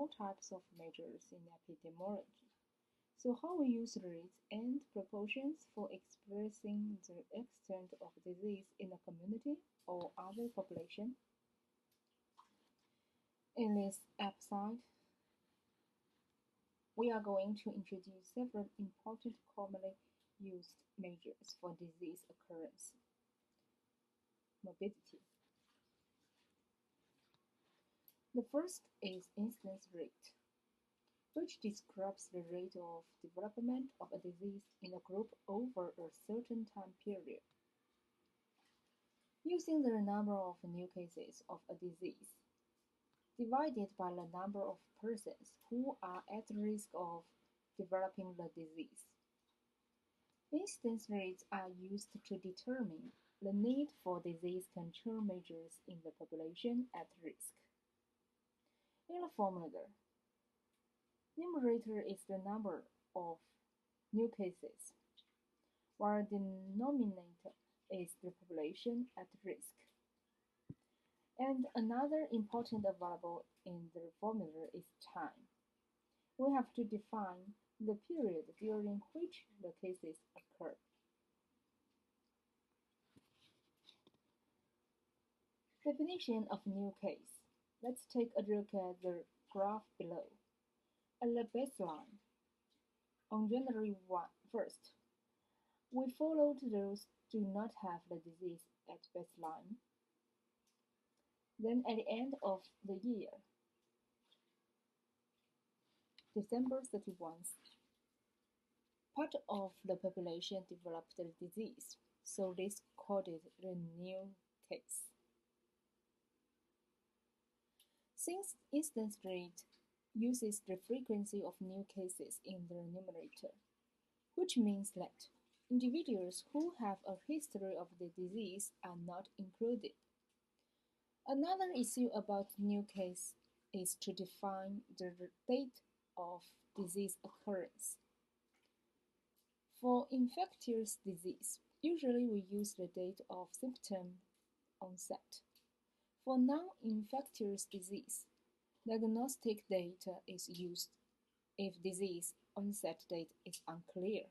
four types of measures in epidemiology. So how we use rates and proportions for expressing the extent of disease in a community or other population. In this episode, we are going to introduce several important commonly used measures for disease occurrence. Morbidity. The first is incidence rate, which describes the rate of development of a disease in a group over a certain time period. Using the number of new cases of a disease divided by the number of persons who are at risk of developing the disease. Incidence rates are used to determine the need for disease control measures in the population at risk. In the formula, numerator is the number of new cases, while the denominator is the population at risk. And another important variable in the formula is time. We have to define the period during which the cases occur. Definition of new case. Let's take a look at the graph below. At the baseline, on January 1st, we followed those who do not have the disease at baseline. Then at the end of the year, December 31st, part of the population developed the disease, so this called it the new case. Since incidence rate uses the frequency of new cases in the numerator, which means that individuals who have a history of the disease are not included. Another issue about new case is to define the date of disease occurrence. For infectious disease, usually we use the date of symptom onset. For non-infectious disease, diagnostic data is used if disease onset date is unclear.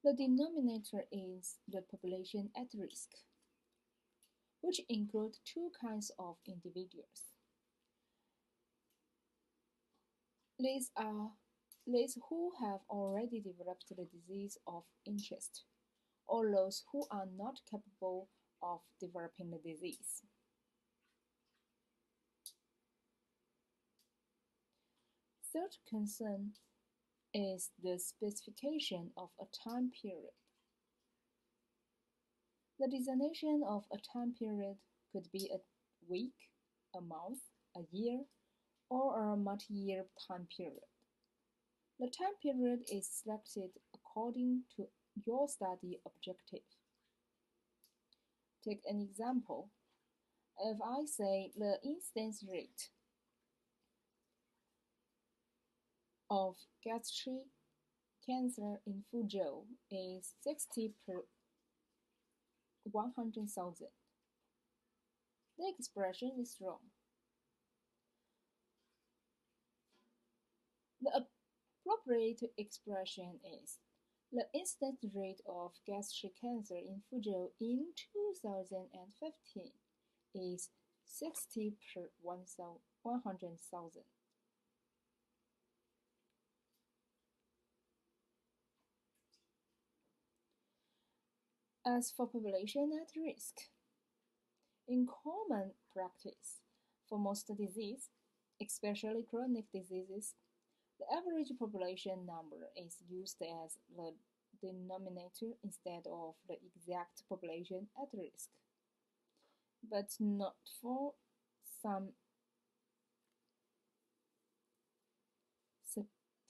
The denominator is the population at risk, which include two kinds of individuals. These are those who have already developed the disease of interest, or those who are not capable of developing the disease. Third concern is the specification of a time period. The designation of a time period could be a week, a month, a year, or a multi-year time period. The time period is selected according to your study objective. Take an example. If I say the incidence rate of gastric cancer in Fuzhou is 60 per 100,000. The expression is wrong. The appropriate expression is the incidence rate of gastric cancer in Fuzhou in 2015 is 60 per 100,000. As for population at risk, in common practice, for most diseases, especially chronic diseases, the average population number is used as the denominator instead of the exact population at risk, but not for some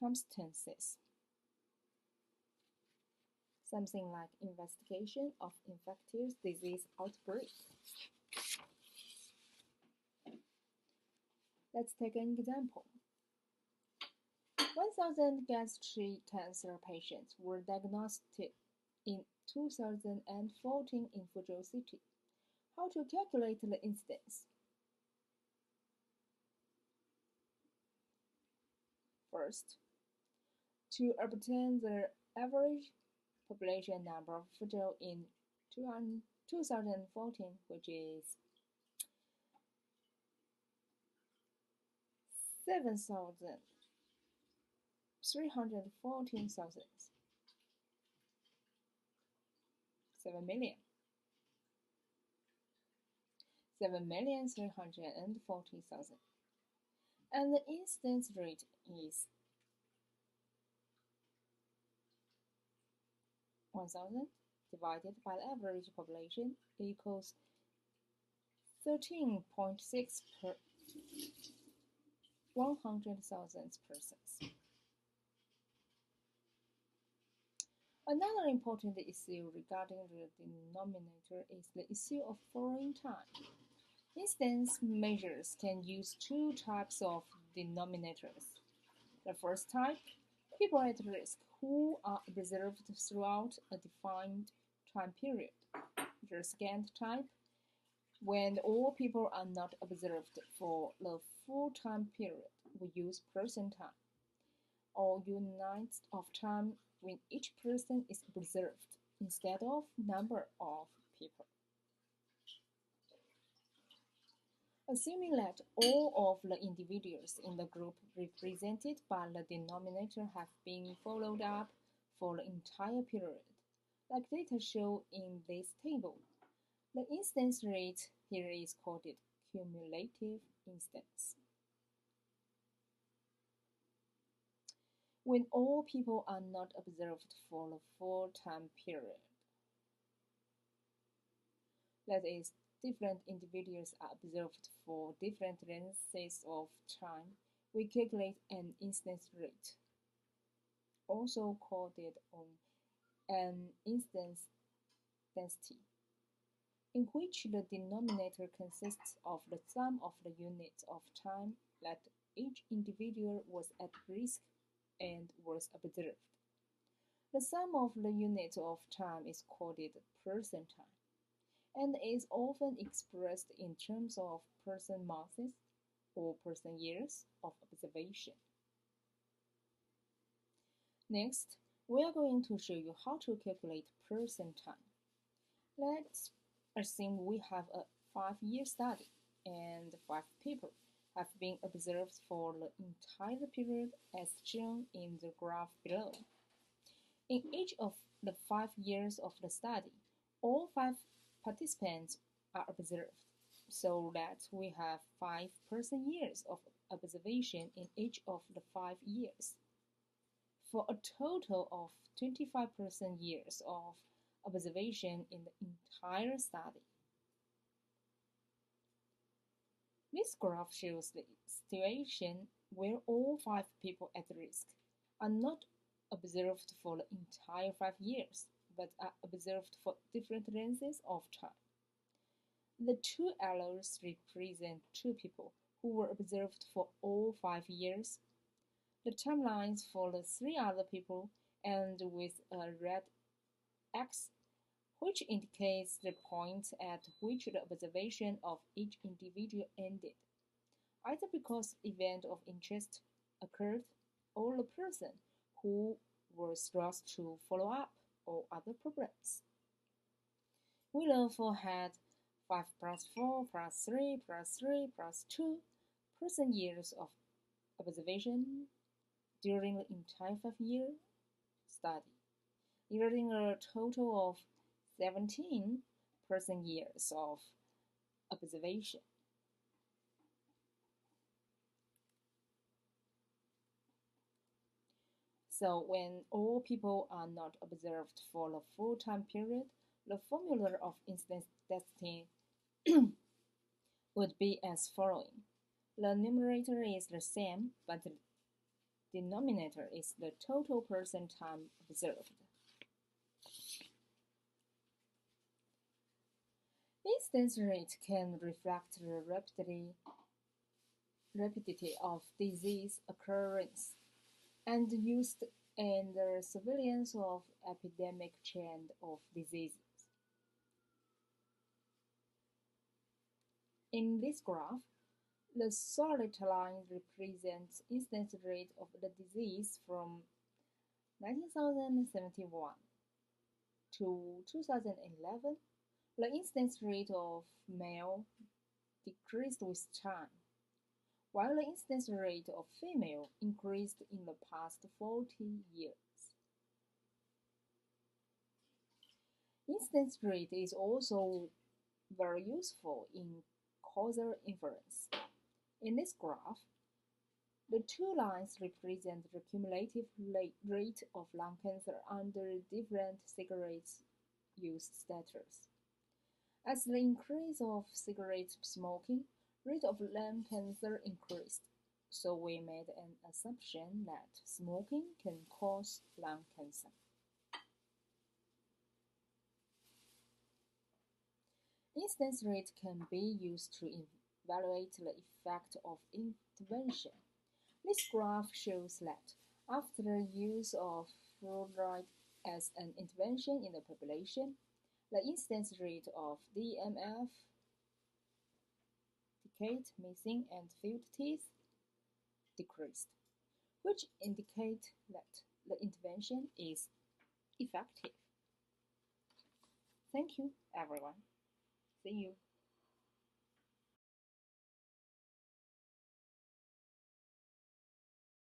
circumstances. Something like investigation of infectious disease outbreak. Let's take an example. 1,000 gastric cancer patients were diagnosed in 2014 in Fuzhou City. How to calculate the incidence? First, to obtain the average population number of Fuzhou in 2014, which is 7,314,000, 7,340,000, and the incidence rate is 1,000 divided by the average population equals 13.6 per 100,000 persons. Another important issue regarding the denominator is the issue of following time. Incidence measures can use two types of denominators. The first type, people at risk who are observed throughout a defined time period. The second type, when all people are not observed for the full time period, we use person time, or units of time when each person is observed instead of number of people. Assuming that all of the individuals in the group represented by the denominator have been followed up for the entire period, like data shown in this table, the incidence rate here is called cumulative incidence. When all people are not observed for the full time period, that is, different individuals are observed for different lengths of time, we calculate an incidence rate, also called an incidence density, in which the denominator consists of the sum of the units of time that each individual was at risk and was observed. The sum of the units of time is called person time, and is often expressed in terms of person masses or person years of observation. Next, we are going to show you how to calculate person time. Let's assume we have a 5-year study and 5 people have been observed for the entire period as shown in the graph below. In each of the 5 years of the study, all 5 participants are observed, so that we have 5 person years of observation in each of the 5 years, for a total of 25 person years of observation in the entire study. This graph shows the situation where all 5 people at risk are not observed for the entire 5 years, but are observed for different lengths of time. The 2 arrows represent 2 people who were observed for all 5 years. The timelines for the 3 other people end with a red X, which indicates the point at which the observation of each individual ended, either because the event of interest occurred or the person who was asked to follow up or other problems. We therefore had 5 plus 4 plus 3 plus 3 plus 2 person years of observation during the entire 5-year study, yielding a total of 17 person years of observation. So when all people are not observed for the full time period, the formula of incidence density would be as following. The numerator is the same, but the denominator is the total person time observed. Incidence rate can reflect the rapidity of disease occurrence and used in the surveillance of epidemic trend of diseases. In this graph, The solid line represents incidence rate of the disease from 1971 to 2011. The incidence rate of male decreased with time, while the incidence rate of female increased in the past 40 years. Incidence rate is also very useful in causal inference. In this graph, the two lines represent the cumulative rate of lung cancer under different cigarette use status. As the increase of cigarette smoking, rate of lung cancer increased, so we made an assumption that smoking can cause lung cancer. Incidence rate can be used to evaluate the effect of intervention. This graph shows that after the use of fluoride as an intervention in the population, the incidence rate of DMF, decayed, missing, and filled teeth decreased, which indicate that the intervention is effective. Thank you, everyone. See you.